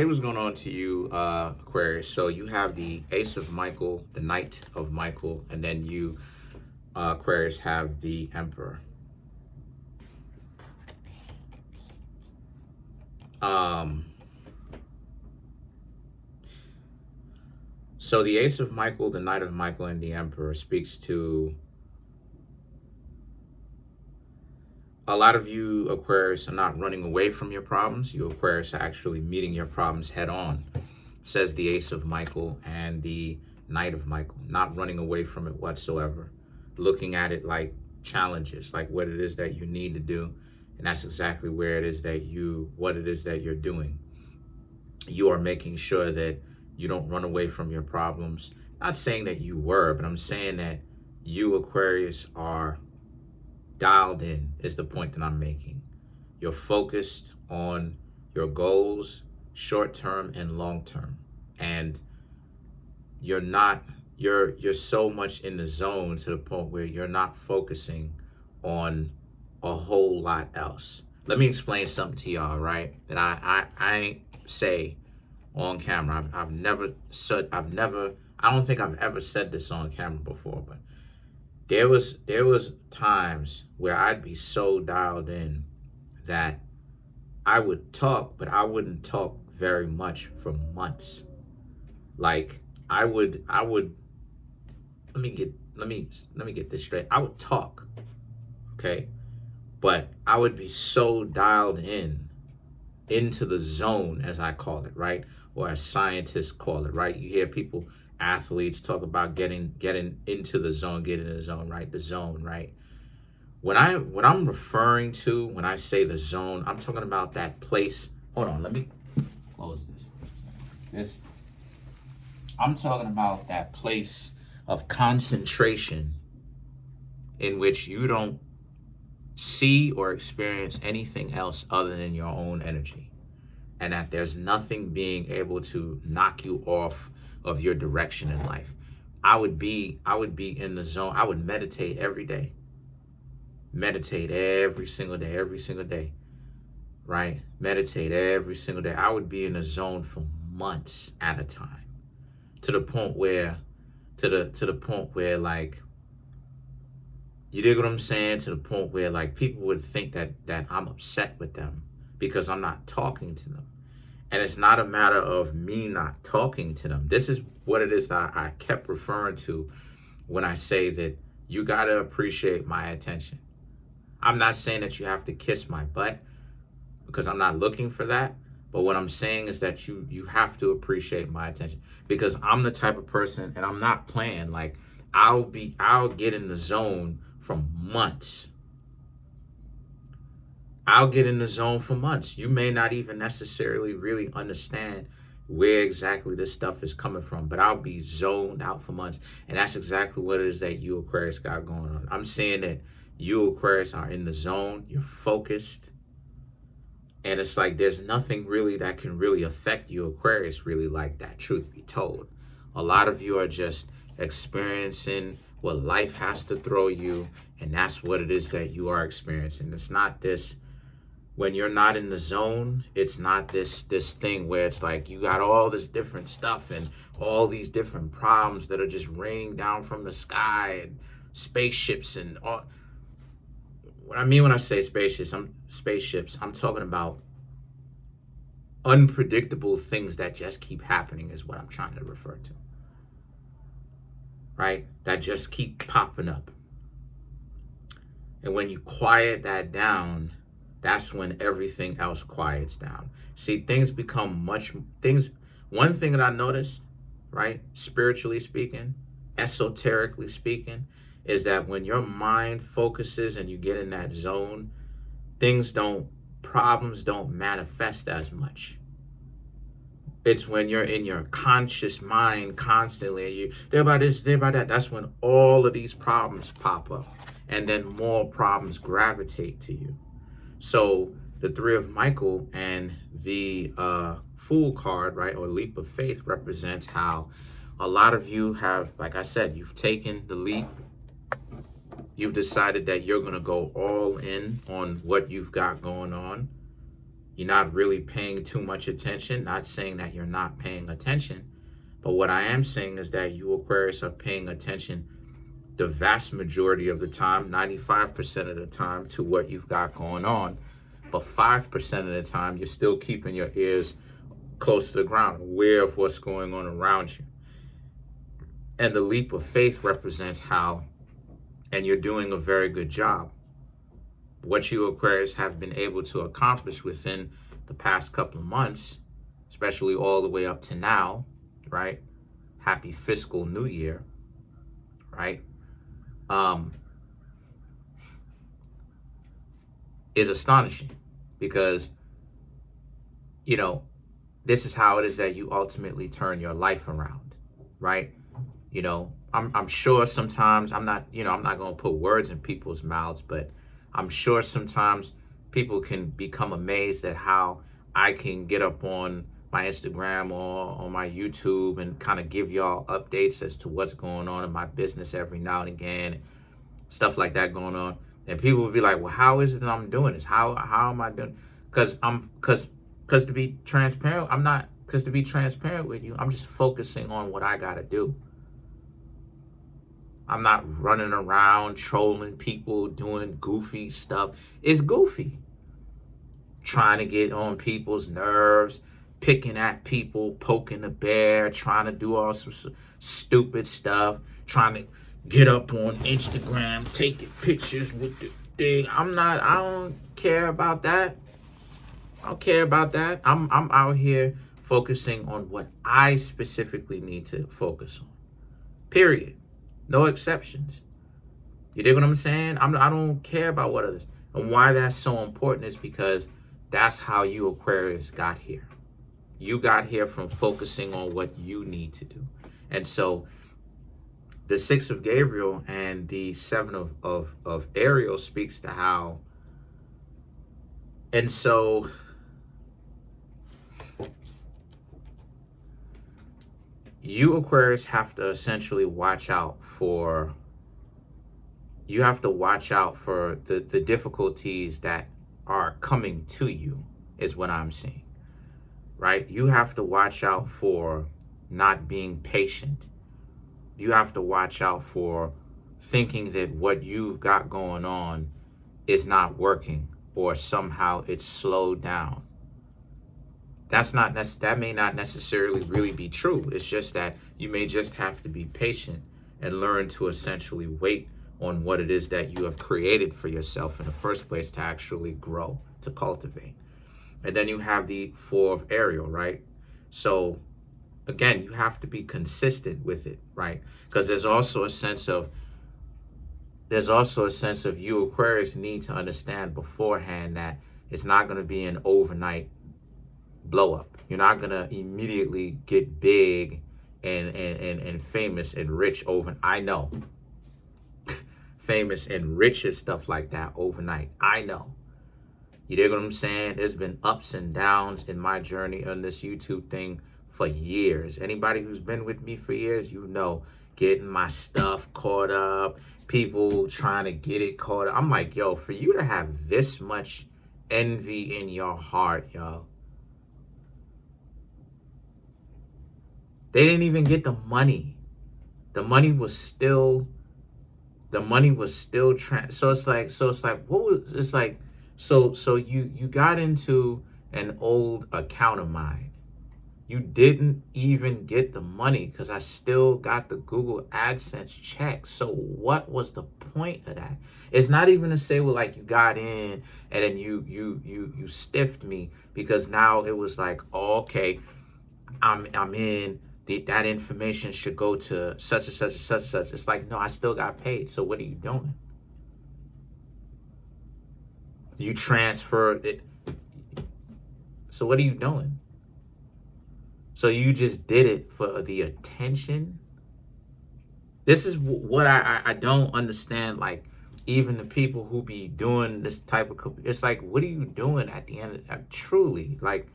Hey, what's going on to you, Aquarius? So you have the Ace of Michael, the Knight of Michael, and then you, Aquarius, have the Emperor. Um, so the Ace of Michael, the Knight of Michael, and the Emperor speaks to a lot of you, Aquarius, are not running away from your problems. You, Aquarius, are actually meeting your problems head on, says the Ace of Michael and the Knight of Michael, not running away from it whatsoever, looking at it like challenges, like what it is that you need to do. And that's exactly where it is that what it is that you're doing. You are making sure that you don't run away from your problems. Not saying that you were, but I'm saying that you, Aquarius, are dialed in, is the point that I'm making. You're focused on your goals, short term and long term. And you're so much in the zone to the point where you're not focusing on a whole lot else. Let me explain something to y'all, right? That I ain't say on camera. I don't think I've ever said this on camera before, but there was times where I'd be so dialed in that I would talk, but I wouldn't talk very much for months. Like I would let me get this straight. I would talk, okay? But I would be so dialed into the zone, as I call it, right? Or as scientists call it, right? You hear people, athletes talk about getting into the zone, getting in the zone, right? The zone, right? What I'm referring to when I say the zone, I'm talking about that place. Hold on, let me close this. I'm talking about that place of concentration in which you don't see or experience anything else other than your own energy, and that there's nothing being able to knock you off of your direction in life. I would be in the zone. I would meditate every day. Meditate every single day, right? Meditate every single day. I would be in the zone for months at a time, to the point where like, you dig what I'm saying? To the point where like people would think that I'm upset with them because I'm not talking to them. And it's not a matter of me not talking to them. This is what it is that I kept referring to when I say that you got to appreciate my attention. I'm not saying that you have to kiss my butt, because I'm not looking for that. But what I'm saying is that you have to appreciate my attention, because I'm the type of person, and I'm not playing. Like I'll get in the zone for months. I'll get in the zone for months. You may not even necessarily really understand where exactly this stuff is coming from, but I'll be zoned out for months. And that's exactly what it is that you, Aquarius, got going on. I'm saying that you, Aquarius, are in the zone. You're focused. And it's like there's nothing really that can really affect you, Aquarius, really, like that, truth be told. A lot of you are just experiencing what life has to throw you, and that's what it is that you are experiencing. It's not this, when you're not in the zone, it's not this thing where it's like you got all this different stuff and all these different problems that are just raining down from the sky, and spaceships and all. What I mean when I say spaceships, I'm talking about unpredictable things that just keep happening, is what I'm trying to refer to. Right? That just keep popping up. And when you quiet that down, that's when everything else quiets down. See, things become one thing that I noticed, right, spiritually speaking, esoterically speaking, is that when your mind focuses and you get in that zone, problems don't manifest as much. It's when you're in your conscious mind constantly, and you there about this, there about that, that's when all of these problems pop up, and then more problems gravitate to you. So the Three of Michael and the Fool card, right, or Leap of Faith, represents how a lot of you have, like I said, you've taken the leap. You've decided that you're going to go all in on what you've got going on, You're not really paying too much attention. Not saying that you're not paying attention, but what I am saying is that you Aquarius are paying attention the vast majority of the time, 95% of the time, to what you've got going on. But 5% of the time, you're still keeping your ears close to the ground, aware of what's going on around you. And the leap of faith represents how, and you're doing a very good job, what you Aquarius have been able to accomplish within the past couple of months, especially all the way up to now, right? Happy fiscal new year, right? Is astonishing, because, you know, this is how it is that you ultimately turn your life around, right? You know, I'm sure sometimes I'm not going to put words in people's mouths, but I'm sure sometimes people can become amazed at how I can get up on my Instagram or on my YouTube and kind of give y'all updates as to what's going on in my business every now and again, stuff like that going on. And people would be like, well, how is it that I'm doing this? How am I doing? Because to be transparent, because to be transparent with you, I'm just focusing on what I got to do. I'm not running around trolling people, doing goofy stuff. It's goofy. Trying to get on people's nerves, picking at people, poking the bear, trying to do all some stupid stuff, trying to get up on Instagram, taking pictures with the thing. I don't care about that. I don't care about that. I'm out here focusing on what I specifically need to focus on. Period. No exceptions. You dig what I'm saying? I don't care about what others. And why that's so important is because that's how you Aquarius got here. You got here from focusing on what you need to do. And so the 6 of Gabriel and the 7 of Ariel speaks to how. And so you Aquarius have to essentially watch out for the difficulties that are coming to you, is what I'm saying, right? You have to watch out for not being patient. You have to watch out for thinking that what you've got going on is not working, or somehow it's slowed down. That may not necessarily really be true. It's just that you may just have to be patient and learn to essentially wait on what it is that you have created for yourself in the first place to actually grow, to cultivate. And then you have the 4 of Ariel, right? So again, you have to be consistent with it, right? Because there's also a sense of you Aquarius need to understand beforehand that it's not going to be an overnight blow up. You're not going to immediately get big and famous and rich over. I know. Famous and rich and stuff like that overnight. I know. You dig what I'm saying? There's been ups and downs in my journey on this YouTube thing for years. Anybody who's been with me for years, you know, getting my stuff caught up, people trying to get it caught up. I'm like, yo, for you to have this much envy in your heart, yo. They didn't even get the money. The money was still so you got into an old account of mine. You didn't even get the money because I still got the Google AdSense check. So what was the point of that? It's not even to say, well, like, you got in and then you stiffed me, because now it was like, oh, okay, I'm in. That information should go to such and such and such and such. It's like, no, I still got paid. So what are you doing? You transferred it. So what are you doing? So you just did it for the attention? This is what I don't understand. Like, even the people who be doing this type of, it's like, what are you doing at the end of, truly, like,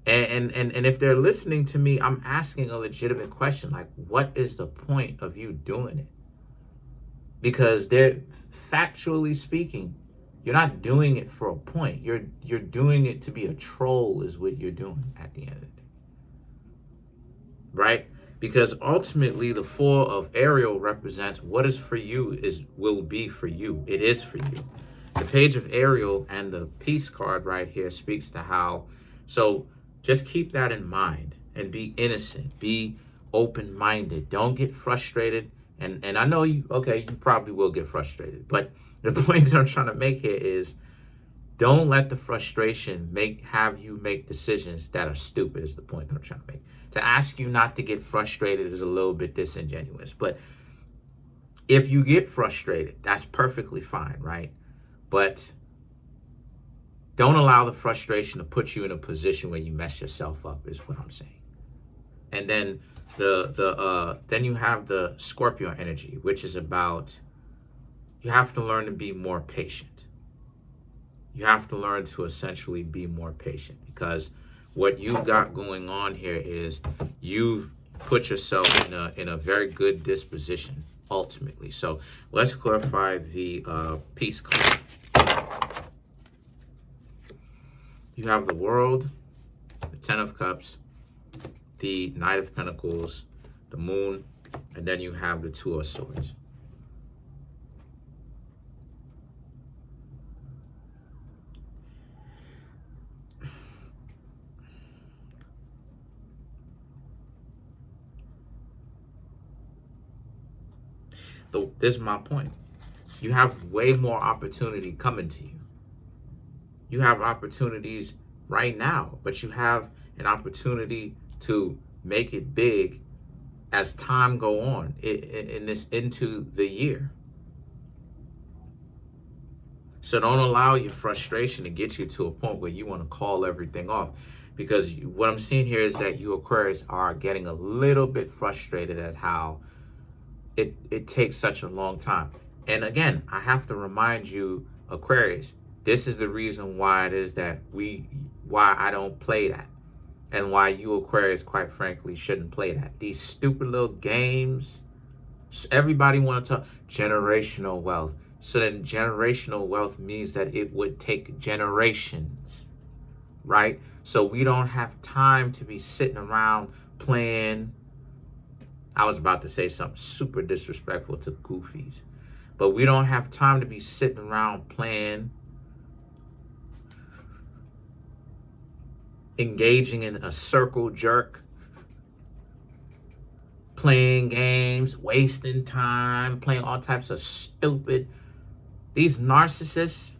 and if they're listening to me, I'm asking a legitimate question, like, what is the point of you doing it? Because they're, factually speaking, You're not doing it for a point. You're doing it to be a troll is what you're doing at the end of the day. Right? Because ultimately the Four of Ariel represents what is for you will be for you. It is for you. The Page of Ariel and the Peace card right here speaks to how, so just keep that in mind and be innocent, be open-minded. Don't get frustrated. And I know you probably will get frustrated, but the point that I'm trying to make here is don't let the frustration have you make decisions that are stupid is the point that I'm trying to make. To ask you not to get frustrated is a little bit disingenuous, but if you get frustrated, that's perfectly fine, right? But don't allow the frustration to put you in a position where you mess yourself up is what I'm saying. And then then you have the Scorpio energy, which is about you have to learn to be more patient. You have to learn to essentially be more patient, because what you've got going on here is you've put yourself in a very good disposition ultimately. So let's clarify the Peace card. You have the World, the Ten of Cups, the Knight of Pentacles, the Moon, and then you have the Two of Swords. This is my point. You have way more opportunity coming to you. You have opportunities right now, but you have an opportunity to make it big as time go on into the year. So don't allow your frustration to get you to a point where you want to call everything off, because what I'm seeing here is that you Aquarius are getting a little bit frustrated at how it takes such a long time. And again, I have to remind you, Aquarius, this is the reason why it is that why I don't play that, and why you Aquarius, quite frankly, shouldn't play that. These stupid little games. Everybody want to talk generational wealth. So then generational wealth means that it would take generations, right? So we don't have time to be sitting around playing. I was about to say something super disrespectful to goofies, but we don't have time to be sitting around playing, engaging in a circle jerk, playing games, wasting time, playing all types of stupid. These narcissists,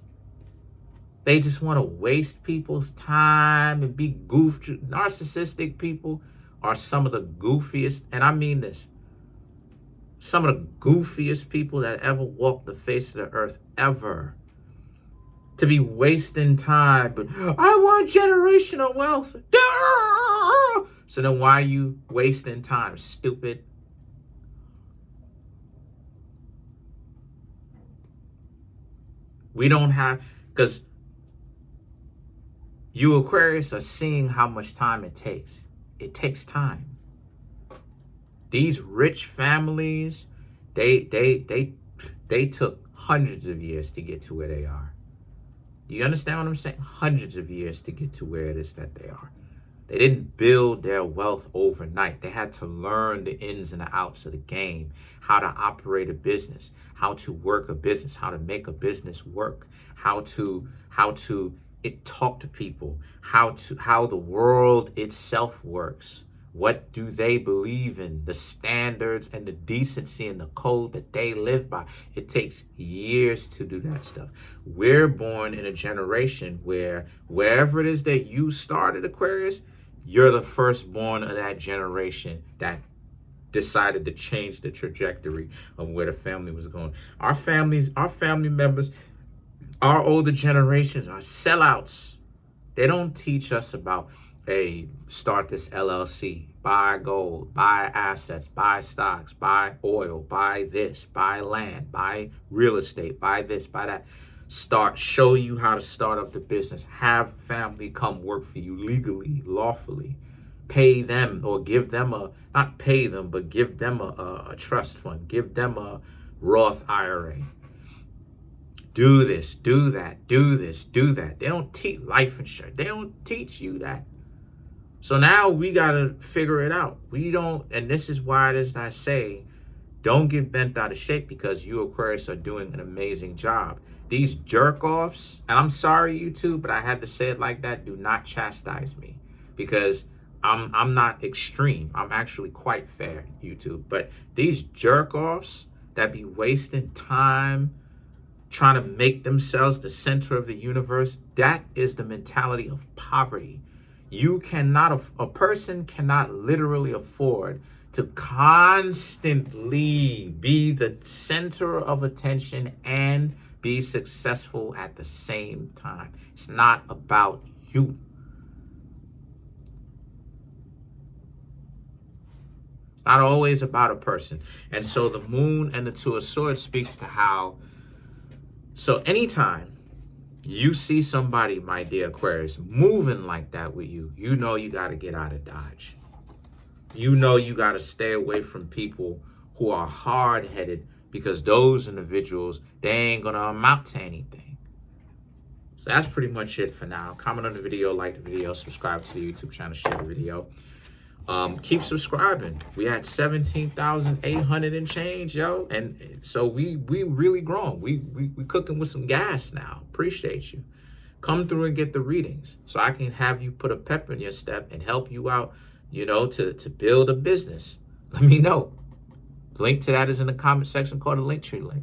they just want to waste people's time and be narcissistic people are some of the goofiest, and I mean this, some of the goofiest people that ever walked the face of the earth ever. To be wasting time, but I want generational wealth. So then why are you wasting time, stupid? We don't have, because you Aquarius are seeing how much time it takes. It takes time. These rich families, they took hundreds of years to get to where they are. Do you understand what I'm saying? Hundreds of years to get to where it is that they are. They didn't build their wealth overnight. They had to learn the ins and the outs of the game, how to operate a business, how to work a business, how to make a business work, how to talk to people, how the world itself works. What do they believe in? The standards and the decency and the code that they live by. It takes years to do that stuff. We're born in a generation where wherever it is that you started, Aquarius, you're the firstborn of that generation that decided to change the trajectory of where the family was going. Our family members, our older generations are sellouts. They don't teach us about, hey, start this LLC, buy gold, buy assets, buy stocks, buy oil, buy this, buy land, buy real estate, buy this, buy that. Show you how to start up the business. Have family come work for you legally, lawfully. Pay them or give them not pay them, but give them a trust fund. Give them a Roth IRA. do this, do that, do this, do that. They don't teach life insurance. They don't teach you that. So now we got to figure it out. We don't, and this is why it is I say, don't get bent out of shape, because you Aquarius are doing an amazing job. These jerk-offs, and I'm sorry, YouTube, but I had to say it like that, do not chastise me, because I'm not extreme. I'm actually quite fair, YouTube. But these jerk-offs that be wasting time trying to make themselves the center of the universe, that is the mentality of poverty. You cannot, a person cannot literally afford to constantly be the center of attention and be successful at the same time. It's not about you. It's not always about a person. And so the moon and the Two of Swords speaks to how, so anytime you see somebody, my dear Aquarius, moving like that with you, you know you got to get out of Dodge. You know you got to stay away from people who are hard-headed, because those individuals, they ain't going to amount to anything. So that's pretty much it for now. Comment on the video, like the video, subscribe to the YouTube channel, share the video. Keep subscribing. We had 17,800 and change, yo. And so we really grown. We cooking with some gas now. Appreciate you. Come through and get the readings so I can have you put a pep in your step and help you out, you know, to build a business. Let me know. Link to that is in the comment section called the Linktree link.